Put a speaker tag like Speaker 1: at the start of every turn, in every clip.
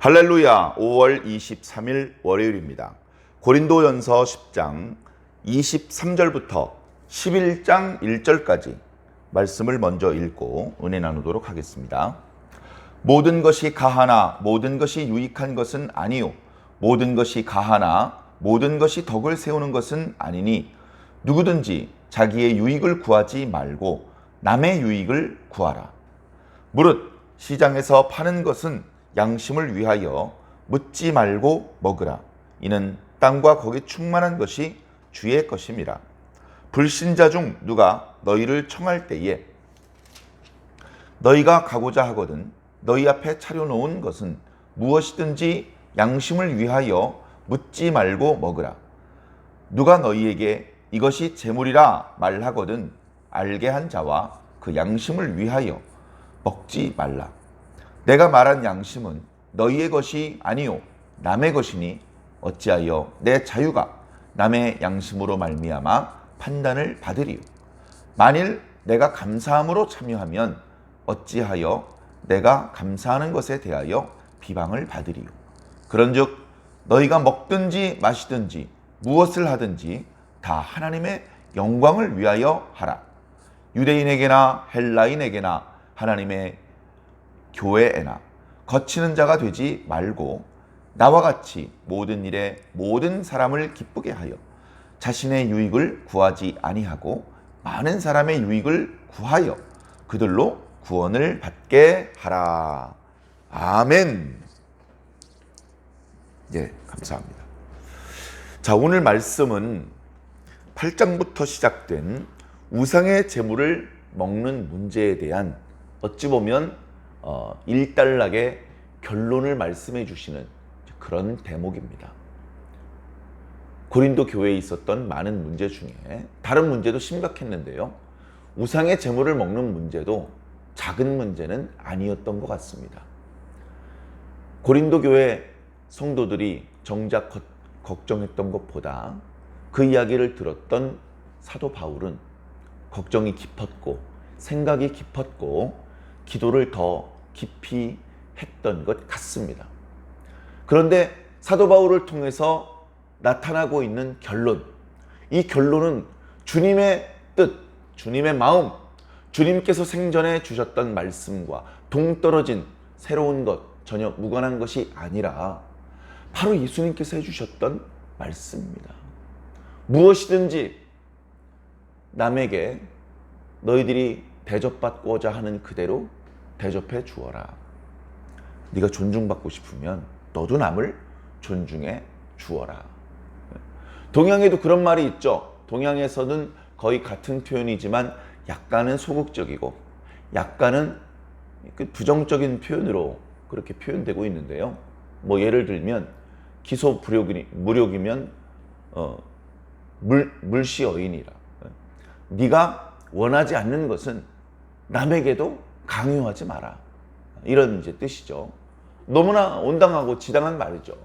Speaker 1: 할렐루야. 5월 23일 월요일입니다. 고린도전서 10장 23절부터 11장 1절까지 말씀을 먼저 읽고 은혜 나누도록 하겠습니다. 모든 것이 가하나 모든 것이 유익한 것은 아니요 모든 것이 가하나 모든 것이 덕을 세우는 것은 아니니 누구든지 자기의 유익을 구하지 말고 남의 유익을 구하라. 무릇 시장에서 파는 것은 양심을 위하여 묻지 말고 먹으라. 이는 땅과 거기 충만한 것이 주의 것임이라. 불신자 중 누가 너희를 청할 때에 너희가 가고자 하거든 너희 앞에 차려놓은 것은 무엇이든지 양심을 위하여 묻지 말고 먹으라. 누가 너희에게 이것이 재물이라 말하거든 알게 한 자와 그 양심을 위하여 먹지 말라. 내가 말한 양심은 너희의 것이 아니요 남의 것이니 어찌하여 내 자유가 남의 양심으로 말미암아 판단을 받으리요. 만일 내가 감사함으로 참여하면 어찌하여 내가 감사하는 것에 대하여 비방을 받으리요. 그런즉 너희가 먹든지 마시든지 무엇을 하든지 다 하나님의 영광을 위하여 하라. 유대인에게나 헬라인에게나 하나님의 교회에나 거치는 자가 되지 말고 나와 같이 모든 일에 모든 사람을 기쁘게 하여 자신의 유익을 구하지 아니하고 많은 사람의 유익을 구하여 그들로 구원을 받게 하라. 아멘. 예, 감사합니다. 자, 오늘 말씀은 8장부터 시작된 우상의 재물을 먹는 문제에 대한 어찌 보면 일단락의 결론을 말씀해 주시는 그런 대목입니다. 고린도 교회에 있었던 많은 문제 중에 다른 문제도 심각했는데요. 우상의 재물을 먹는 문제도 작은 문제는 아니었던 것 같습니다. 고린도 교회 성도들이 정작 걱정했던 것보다 그 이야기를 들었던 사도 바울은 걱정이 깊었고 생각이 깊었고 기도를 더 깊이 했던 것 같습니다. 그런데 사도 바울을 통해서 나타나고 있는 결론, 이 결론은 주님의 뜻, 주님의 마음, 주님께서 생전에 주셨던 말씀과 동떨어진 새로운 것, 전혀 무관한 것이 아니라 바로 예수님께서 해주셨던 말씀입니다. 무엇이든지 남에게 너희들이 대접받고자 하는 그대로 대접해 주어라. 네가 존중받고 싶으면 너도 남을 존중해 주어라. 동양에도 그런 말이 있죠. 동양에서는 거의 같은 표현이지만 약간은 소극적이고 약간은 부정적인 표현으로 그렇게 표현되고 있는데요. 뭐 예를 들면 기소무력이면 물시어인이라. 네가 원하지 않는 것은 남에게도 강요하지 마라. 이런 이제 뜻이죠. 너무나 온당하고 지당한 말이죠.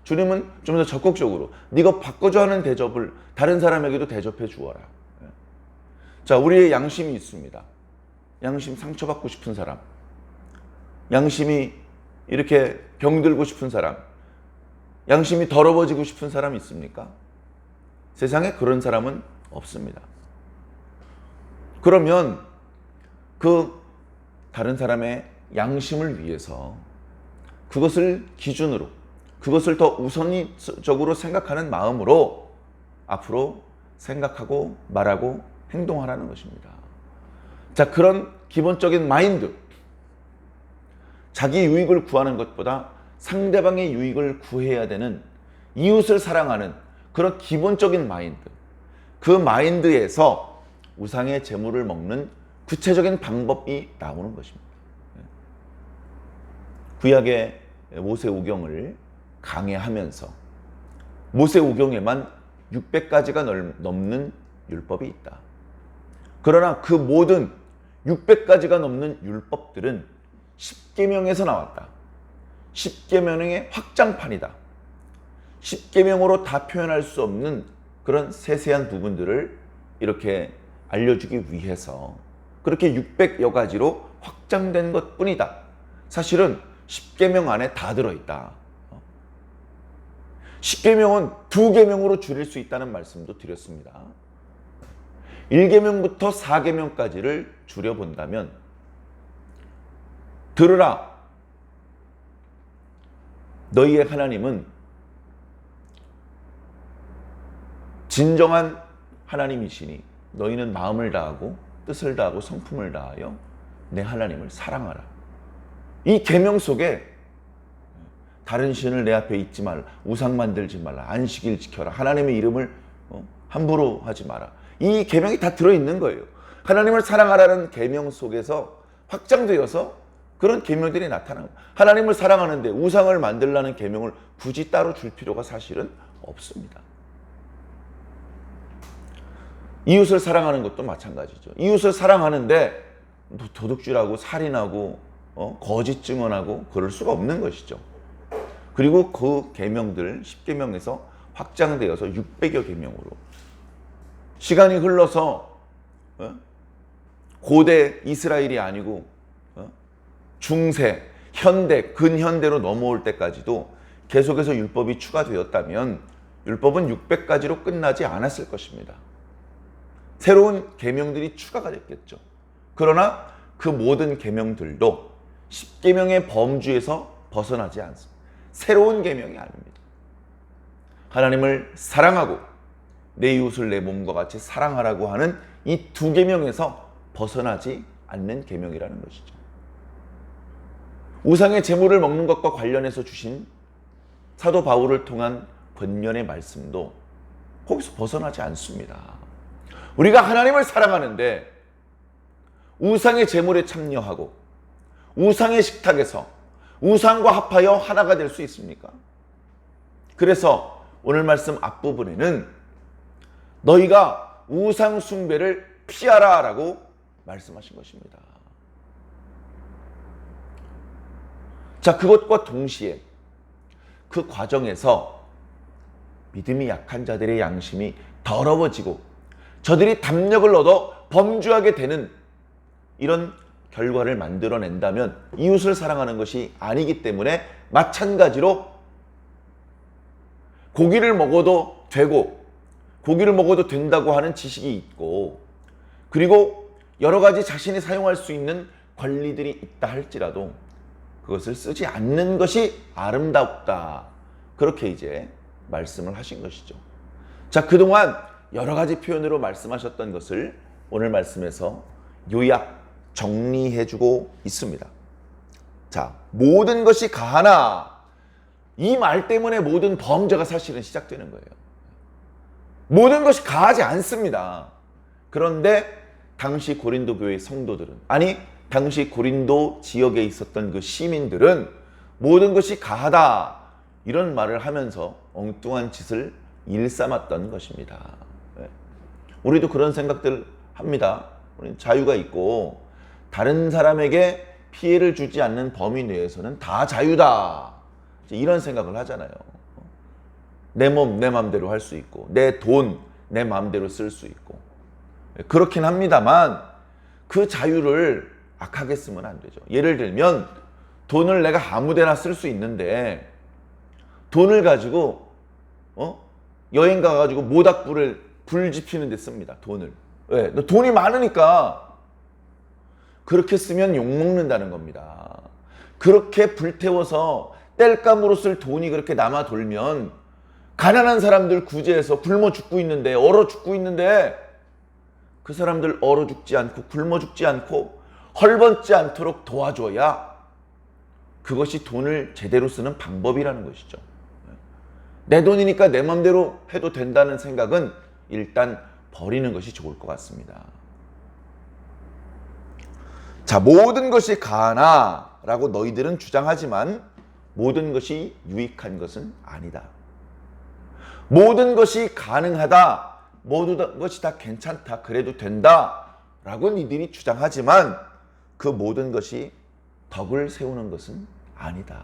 Speaker 1: 주님은 좀 더 적극적으로 네가 바꿔줘 하는 대접을 다른 사람에게도 대접해 주어라. 자, 우리의 양심이 있습니다. 양심 상처받고 싶은 사람, 양심이 이렇게 병들고 싶은 사람, 양심이 더러워지고 싶은 사람 있습니까? 세상에 그런 사람은 없습니다. 그러면 그 다른 사람의 양심을 위해서 그것을 기준으로, 그것을 더 우선적으로 생각하는 마음으로 앞으로 생각하고 말하고 행동하라는 것입니다. 자, 그런 기본적인 마인드, 자기 유익을 구하는 것보다 상대방의 유익을 구해야 되는, 이웃을 사랑하는 그런 기본적인 마인드, 그 마인드에서 우상의 재물을 먹는 구체적인 방법이 나오는 것입니다. 구약의 모세오경을 강해하면서 모세오경에만 600가지가 넘는 율법이 있다. 그러나 그 모든 600가지가 넘는 율법들은 10계명에서 나왔다. 10계명의 확장판이다. 10계명으로 다 표현할 수 없는 그런 세세한 부분들을 이렇게 알려주기 위해서 그렇게 600여 가지로 확장된 것뿐이다. 사실은 십계명 안에 다 들어있다. 십계명은 2계명으로 줄일 수 있다는 말씀도 드렸습니다. 1계명부터 4계명까지를 줄여본다면 들으라. 너희의 하나님은 진정한 하나님이시니 너희는 마음을 다하고 뜻을 다하고 성품을 다하여 내 하나님을 사랑하라. 이 계명 속에 다른 신을 내 앞에 있지 말라, 우상 만들지 말라, 안식일 지켜라, 하나님의 이름을 함부로 하지 마라. 이 계명이 다 들어있는 거예요. 하나님을 사랑하라는 계명 속에서 확장되어서 그런 계명들이 나타납니다. 하나님을 사랑하는데 우상을 만들라는 계명을 굳이 따로 줄 필요가 사실은 없습니다. 이웃을 사랑하는 것도 마찬가지죠. 이웃을 사랑하는데 도둑질하고 살인하고 거짓 증언하고 그럴 수가 없는 것이죠. 그리고 그 계명들 10계명에서 확장되어서 600여 계명으로 시간이 흘러서 고대 이스라엘이 아니고 중세, 현대, 근현대로 넘어올 때까지도 계속해서 율법이 추가되었다면 율법은 600가지로 끝나지 않았을 것입니다. 새로운 계명들이 추가가 됐겠죠. 그러나 그 모든 계명들도 10계명의 범주에서 벗어나지 않습니다. 새로운 계명이 아닙니다. 하나님을 사랑하고 내 이웃을 내 몸과 같이 사랑하라고 하는 이 2계명에서 벗어나지 않는 계명이라는 것이죠. 우상의 제물을 먹는 것과 관련해서 주신 사도 바울을 통한 권면의 말씀도 거기서 벗어나지 않습니다. 우리가 하나님을 사랑하는데 우상의 제물에 참여하고 우상의 식탁에서 우상과 합하여 하나가 될 수 있습니까? 그래서 오늘 말씀 앞부분에는 너희가 우상 숭배를 피하라 라고 말씀하신 것입니다. 자, 그것과 동시에 그 과정에서 믿음이 약한 자들의 양심이 더러워지고 저들이 담력을 얻어 범죄하게 되는 이런 결과를 만들어낸다면 이웃을 사랑하는 것이 아니기 때문에 마찬가지로 고기를 먹어도 되고 고기를 먹어도 된다고 하는 지식이 있고 그리고 여러 가지 자신이 사용할 수 있는 권리들이 있다 할지라도 그것을 쓰지 않는 것이 아름답다. 그렇게 이제 말씀을 하신 것이죠. 자, 그동안 여러 가지 표현으로 말씀하셨던 것을 오늘 말씀에서 요약, 정리해주고 있습니다. 자, 모든 것이 가하나 이 말 때문에 모든 범죄가 사실은 시작되는 거예요. 모든 것이 가하지 않습니다. 그런데 당시 고린도 교회 성도들은 아니 당시 고린도 지역에 있었던 그 시민들은 모든 것이 가하다 이런 말을 하면서 엉뚱한 짓을 일삼았던 것입니다. 우리도 그런 생각들 합니다. 우리는 자유가 있고 다른 사람에게 피해를 주지 않는 범위 내에서는 다 자유다. 이런 생각을 하잖아요. 내 몸, 내 마음대로 할 수 있고 내 돈, 내 마음대로 쓸 수 있고 그렇긴 합니다만 그 자유를 악하게 쓰면 안 되죠. 예를 들면 돈을 내가 아무데나 쓸 수 있는데 돈을 가지고 여행 가가지고 모닥불을 불 지피는 데 씁니다. 돈을. 왜? 너 돈이 많으니까 그렇게 쓰면 욕먹는다는 겁니다. 그렇게 불태워서 땔감으로 쓸 돈이 그렇게 남아 돌면 가난한 사람들 구제해서 굶어 죽고 있는데 얼어 죽고 있는데 그 사람들 얼어 죽지 않고 굶어 죽지 않고 헐벗지 않도록 도와줘야 그것이 돈을 제대로 쓰는 방법이라는 것이죠. 내 돈이니까 내 맘대로 해도 된다는 생각은 일단 버리는 것이 좋을 것 같습니다. 자, 모든 것이 가하나 라고 너희들은 주장하지만 모든 것이 유익한 것은 아니다. 모든 것이 가능하다. 모든 것이 다 괜찮다. 그래도 된다. 라고 니들이 주장하지만 그 모든 것이 덕을 세우는 것은 아니다.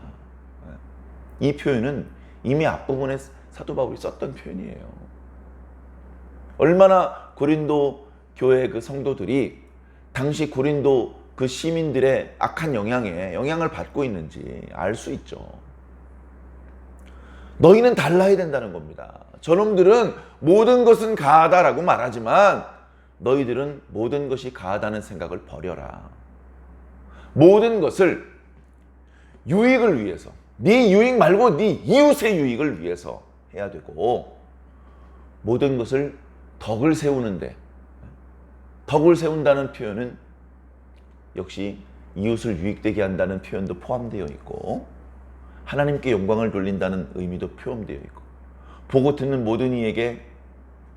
Speaker 1: 이 표현은 이미 앞부분에 사도 바울이 썼던 표현이에요. 얼마나 고린도 교회 그 성도들이 당시 고린도 그 시민들의 악한 영향에 영향을 받고 있는지 알 수 있죠. 너희는 달라야 된다는 겁니다. 저놈들은 모든 것은 가하다라고 말하지만 너희들은 모든 것이 가하다는 생각을 버려라. 모든 것을 유익을 위해서, 네 유익 말고 네 이웃의 유익을 위해서 해야 되고, 모든 것을 덕을 세우는데, 덕을 세운다는 표현은 역시 이웃을 유익되게 한다는 표현도 포함되어 있고, 하나님께 영광을 돌린다는 의미도 포함되어 있고, 보고 듣는 모든 이에게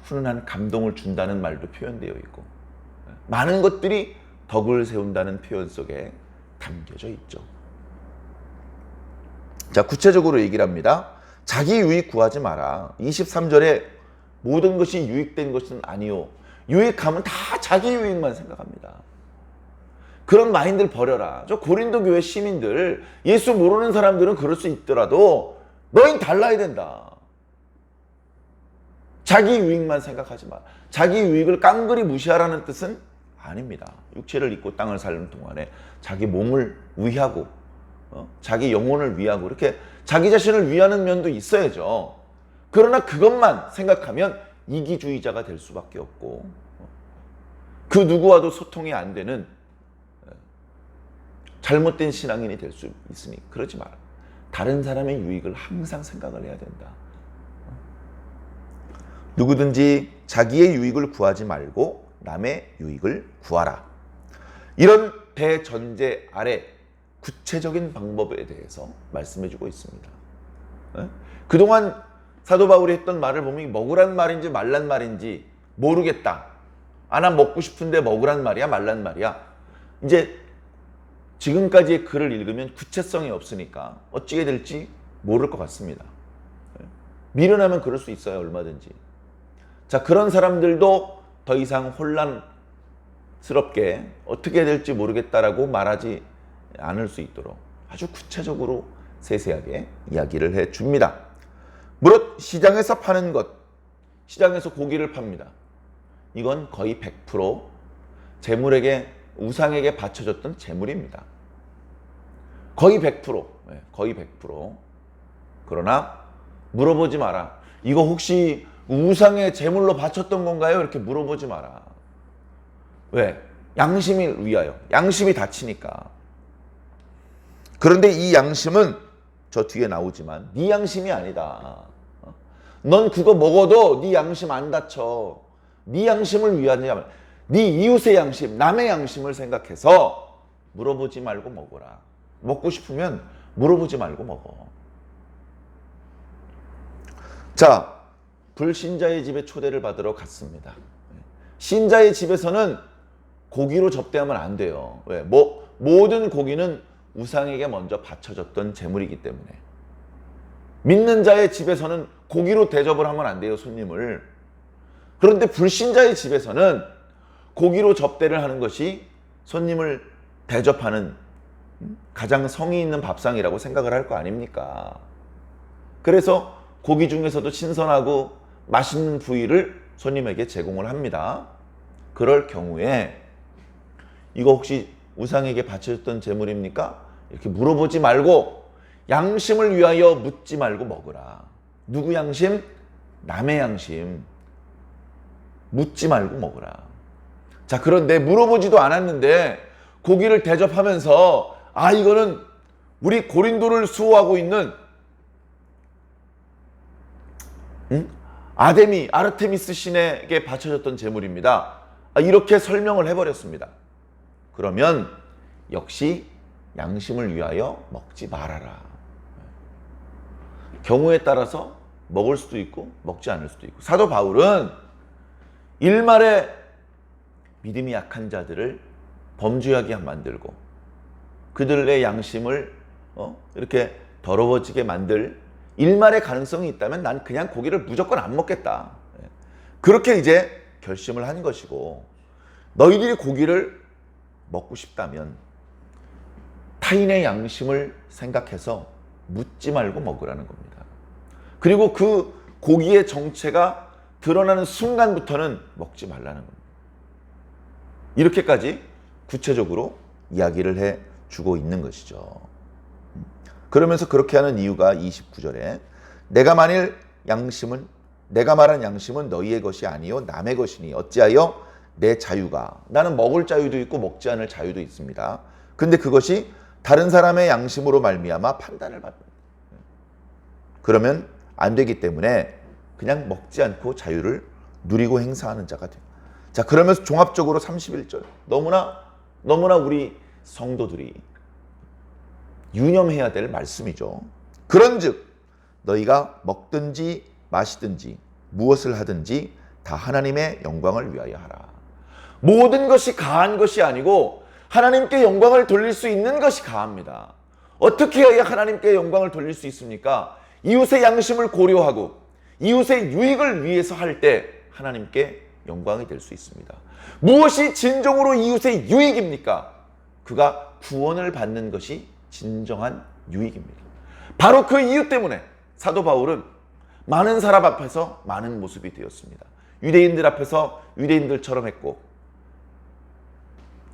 Speaker 1: 훈훈한 감동을 준다는 말도 표현되어 있고, 많은 것들이 덕을 세운다는 표현 속에 담겨져 있죠. 자, 구체적으로 얘기를 합니다. 자기 유익 구하지 마라. 23절에 모든 것이 유익된 것은 아니요. 유익하면 다 자기 유익만 생각합니다. 그런 마인드를 버려라. 저 고린도 교회 시민들, 예수 모르는 사람들은 그럴 수 있더라도 너희는 달라야 된다. 자기 유익만 생각하지 마. 자기 유익을 깡그리 무시하라는 뜻은 아닙니다. 육체를 입고 땅을 사는 동안에 자기 몸을 위하고 자기 영혼을 위하고 이렇게 자기 자신을 위하는 면도 있어야죠. 그러나 그것만 생각하면 이기주의자가 될 수밖에 없고, 그 누구와도 소통이 안 되는 잘못된 신앙인이 될 수 있으니 그러지 마라. 다른 사람의 유익을 항상 생각을 해야 된다. 누구든지 자기의 유익을 구하지 말고 남의 유익을 구하라. 이런 대전제 아래 구체적인 방법에 대해서 말씀해주고 있습니다. 그동안 사도 바울이 했던 말을 보면 먹으란 말인지 말란 말인지 모르겠다. 난 먹고 싶은데 먹으란 말이야 말란 말이야. 이제 지금까지의 글을 읽으면 구체성이 없으니까 어찌게 될지 모를 것 같습니다. 미련하면 그럴 수 있어요. 얼마든지. 자, 그런 사람들도 더 이상 혼란스럽게 어떻게 될지 모르겠다라고 말하지 않을 수 있도록 아주 구체적으로 세세하게 이야기를 해줍니다. 무릇 시장에서 파는 것, 시장에서 고기를 팝니다. 이건 거의 100% 재물에게, 우상에게 바쳐졌던 재물입니다. 거의 100%, 거의 100%. 그러나 물어보지 마라. 이거 혹시 우상의 제물로 바쳤던 건가요? 이렇게 물어보지 마라. 왜? 양심을 위하여. 양심이 다치니까. 그런데 이 양심은 저 뒤에 나오지만 네 양심이 아니다. 넌 그거 먹어도 네 양심 안 다쳐. 네 양심을 위하냐? 네 이웃의 양심, 남의 양심을 생각해서 물어보지 말고 먹어라. 먹고 싶으면 물어보지 말고 먹어. 자, 불신자의 집에 초대를 받으러 갔습니다. 신자의 집에서는 고기로 접대하면 안 돼요. 왜? 모든 고기는 우상에게 먼저 바쳐졌던 제물이기 때문에. 믿는 자의 집에서는 고기로 대접을 하면 안 돼요, 손님을. 그런데 불신자의 집에서는 고기로 접대를 하는 것이 손님을 대접하는 가장 성의 있는 밥상이라고 생각을 할 거 아닙니까? 그래서 고기 중에서도 신선하고 맛있는 부위를 손님에게 제공을 합니다. 그럴 경우에 이거 혹시 우상에게 바쳐졌던 제물입니까? 이렇게 물어보지 말고 양심을 위하여 묻지 말고 먹으라. 누구 양심? 남의 양심. 묻지 말고 먹으라. 자, 그런데 물어보지도 않았는데 고기를 대접하면서 이거는 우리 고린도를 수호하고 있는 아르테미스 신에게 바쳐졌던 제물입니다. 이렇게 설명을 해버렸습니다. 그러면 역시 양심을 위하여 먹지 말아라. 경우에 따라서 먹을 수도 있고 먹지 않을 수도 있고, 사도 바울은 일말에 믿음이 약한 자들을 범죄하게 만들고 그들의 양심을 이렇게 더러워지게 만들 일말의 가능성이 있다면 난 그냥 고기를 무조건 안 먹겠다. 그렇게 이제 결심을 한 것이고, 너희들이 고기를 먹고 싶다면 타인의 양심을 생각해서 묻지 말고 먹으라는 겁니다. 그리고 그 고기의 정체가 드러나는 순간부터는 먹지 말라는 겁니다. 이렇게까지 구체적으로 이야기를 해주고 있는 것이죠. 그러면서 그렇게 하는 이유가 29절에 내가 만일 양심은 내가 말한 양심은 너희의 것이 아니요 남의 것이니 어찌하여 내 자유가 나는 먹을 자유도 있고 먹지 않을 자유도 있습니다. 근데 그것이 다른 사람의 양심으로 말미암아 판단을 받는 그러면 안 되기 때문에 그냥 먹지 않고 자유를 누리고 행사하는 자가 돼요. 자, 그러면서 종합적으로 31절 너무나 우리 성도들이 유념해야 될 말씀이죠. 그런즉 너희가 먹든지 마시든지 무엇을 하든지 다 하나님의 영광을 위하여 하라. 모든 것이 가한 것이 아니고 하나님께 영광을 돌릴 수 있는 것이 가합니다. 어떻게 해야 하나님께 영광을 돌릴 수 있습니까? 이웃의 양심을 고려하고 이웃의 유익을 위해서 할 때 하나님께 영광이 될 수 있습니다. 무엇이 진정으로 이웃의 유익입니까? 그가 구원을 받는 것이 진정한 유익입니다. 바로 그 이유 때문에 사도 바울은 많은 사람 앞에서 많은 모습이 되었습니다. 유대인들 앞에서 유대인들처럼 했고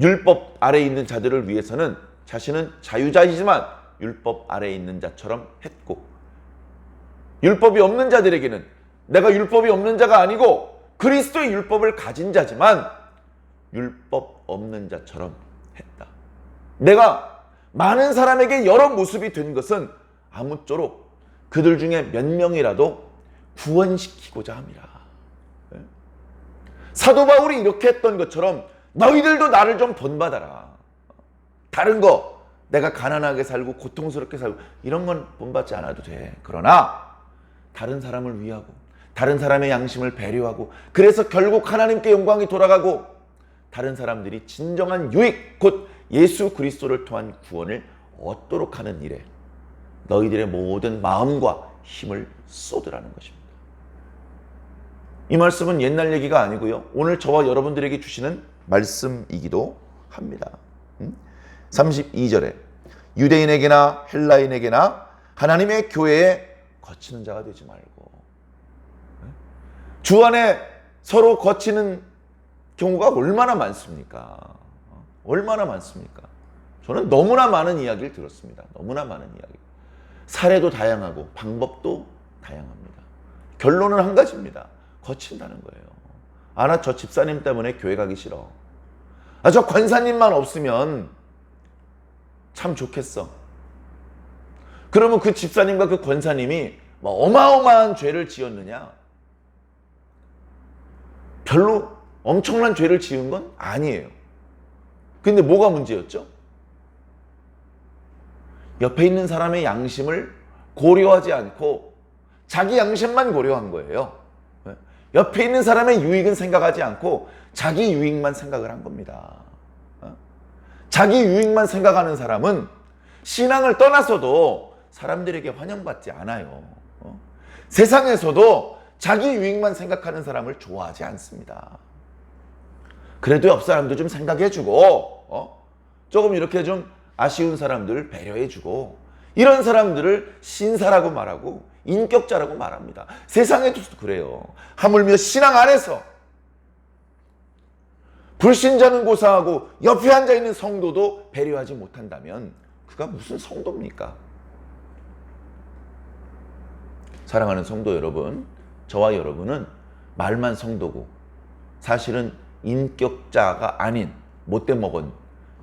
Speaker 1: 율법 아래에 있는 자들을 위해서는 자신은 자유자이지만 율법 아래에 있는 자처럼 했고 율법이 없는 자들에게는 내가 율법이 없는 자가 아니고 그리스도의 율법을 가진 자지만 율법 없는 자처럼 했다. 내가 많은 사람에게 여러 모습이 된 것은 아무쪼록 그들 중에 몇 명이라도 구원시키고자 함이라. 사도 바울이 이렇게 했던 것처럼 너희들도 나를 좀 본받아라. 다른 거 내가 가난하게 살고 고통스럽게 살고 이런 건 본받지 않아도 돼. 그러나 다른 사람을 위하고 다른 사람의 양심을 배려하고 그래서 결국 하나님께 영광이 돌아가고 다른 사람들이 진정한 유익 곧 예수 그리스도를 통한 구원을 얻도록 하는 일에 너희들의 모든 마음과 힘을 쏟으라는 것입니다. 이 말씀은 옛날 얘기가 아니고요. 오늘 저와 여러분들에게 주시는 말씀이기도 합니다. 32절에 유대인에게나 헬라인에게나 하나님의 교회에 거치는 자가 되지 말고 주 안에 서로 거치는 경우가 얼마나 많습니까? 얼마나 많습니까? 저는 너무나 많은 이야기를 들었습니다. 너무나 많은 이야기. 사례도 다양하고 방법도 다양합니다. 결론은 한 가지입니다. 거친다는 거예요. 아, 나 저 집사님 때문에 교회 가기 싫어. 아, 저 권사님만 없으면 참 좋겠어. 그러면 그 집사님과 그 권사님이 뭐 어마어마한 죄를 지었느냐? 별로 엄청난 죄를 지은 건 아니에요. 근데 뭐가 문제였죠? 옆에 있는 사람의 양심을 고려하지 않고 자기 양심만 고려한 거예요. 옆에 있는 사람의 유익은 생각하지 않고 자기 유익만 생각을 한 겁니다. 자기 유익만 생각하는 사람은 신앙을 떠나서도 사람들에게 환영받지 않아요. 세상에서도 자기 유익만 생각하는 사람을 좋아하지 않습니다. 그래도 옆 사람도 좀 생각해주고 조금 이렇게 좀 아쉬운 사람들 배려해주고 이런 사람들을 신사라고 말하고 인격자라고 말합니다. 세상에도 그래요. 하물며 신앙 안에서 불신자는 고사하고 옆에 앉아있는 성도도 배려하지 못한다면 그가 무슨 성도입니까? 사랑하는 성도 여러분, 저와 여러분은 말만 성도고 사실은 인격자가 아닌 못돼 먹은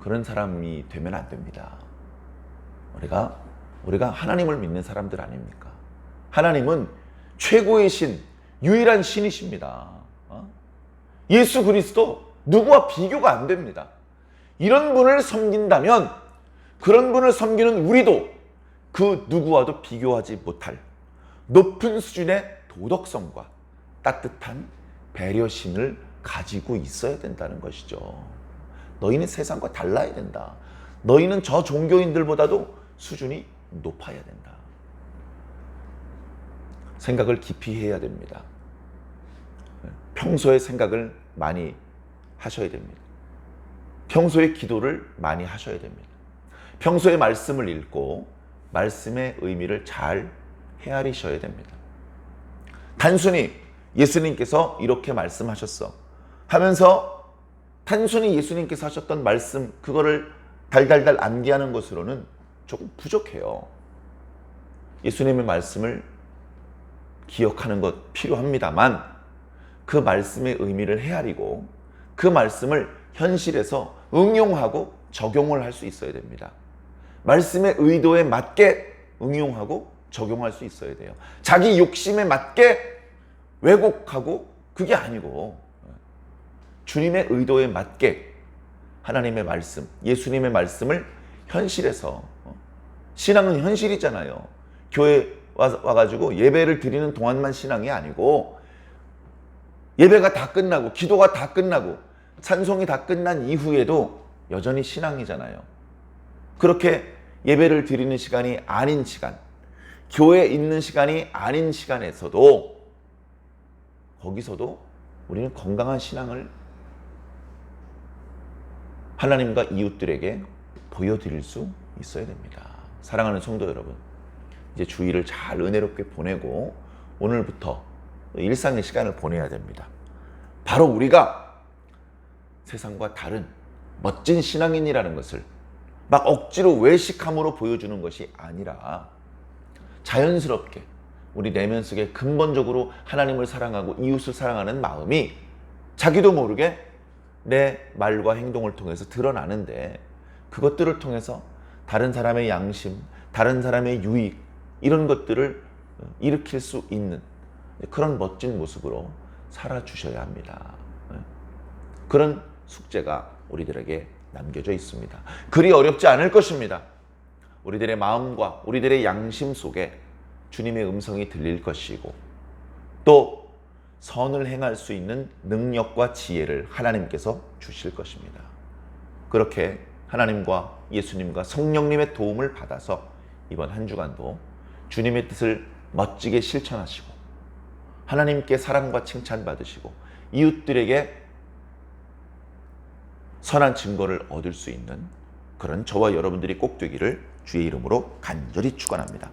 Speaker 1: 그런 사람이 되면 안 됩니다. 우리가 하나님을 믿는 사람들 아닙니까? 하나님은 최고의 신, 유일한 신이십니다. 예수 그리스도 누구와 비교가 안 됩니다. 이런 분을 섬긴다면 그런 분을 섬기는 우리도 그 누구와도 비교하지 못할 높은 수준의 도덕성과 따뜻한 배려심을 가지고 있어야 된다는 것이죠. 너희는 세상과 달라야 된다. 너희는 저 종교인들보다도 수준이 높아야 된다. 생각을 깊이 해야 됩니다. 평소에 생각을 많이 하셔야 됩니다. 평소에 기도를 많이 하셔야 됩니다. 평소에 말씀을 읽고 말씀의 의미를 잘 헤아리셔야 됩니다. 단순히 예수님께서 이렇게 말씀하셨어 하면서 단순히 예수님께서 하셨던 말씀 그거를 달달달 암기하는 것으로는 조금 부족해요. 예수님의 말씀을 기억하는 것 필요합니다만 그 말씀의 의미를 헤아리고 그 말씀을 현실에서 응용하고 적용을 할 수 있어야 됩니다. 말씀의 의도에 맞게 응용하고 적용할 수 있어야 돼요. 자기 욕심에 맞게 왜곡하고 그게 아니고 주님의 의도에 맞게 하나님의 말씀, 예수님의 말씀을 현실에서, 신앙은 현실이잖아요. 교회 와가지고 예배를 드리는 동안만 신앙이 아니고 예배가 다 끝나고 기도가 다 끝나고 찬송이 다 끝난 이후에도 여전히 신앙이잖아요. 그렇게 예배를 드리는 시간이 아닌 시간, 교회에 있는 시간이 아닌 시간에서도 거기서도 우리는 건강한 신앙을 하나님과 이웃들에게 보여드릴 수 있어야 됩니다. 사랑하는 성도 여러분, 이제 주일을 잘 은혜롭게 보내고 오늘부터 일상의 시간을 보내야 됩니다. 바로 우리가 세상과 다른 멋진 신앙인이라는 것을 막 억지로 외식함으로 보여주는 것이 아니라 자연스럽게 우리 내면 속에 근본적으로 하나님을 사랑하고 이웃을 사랑하는 마음이 자기도 모르게 내 말과 행동을 통해서 드러나는데, 그것들을 통해서 다른 사람의 양심, 다른 사람의 유익, 이런 것들을 일으킬 수 있는 그런 멋진 모습으로 살아주셔야 합니다. 그런 숙제가 우리들에게 남겨져 있습니다. 그리 어렵지 않을 것입니다. 우리들의 마음과 우리들의 양심 속에 주님의 음성이 들릴 것이고 또 선을 행할 수 있는 능력과 지혜를 하나님께서 주실 것입니다. 그렇게 하나님과 예수님과 성령님의 도움을 받아서 이번 한 주간도 주님의 뜻을 멋지게 실천하시고 하나님께 사랑과 칭찬 받으시고 이웃들에게 선한 증거를 얻을 수 있는 그런 저와 여러분들이 꼭 되기를 주의 이름으로 간절히 축원합니다.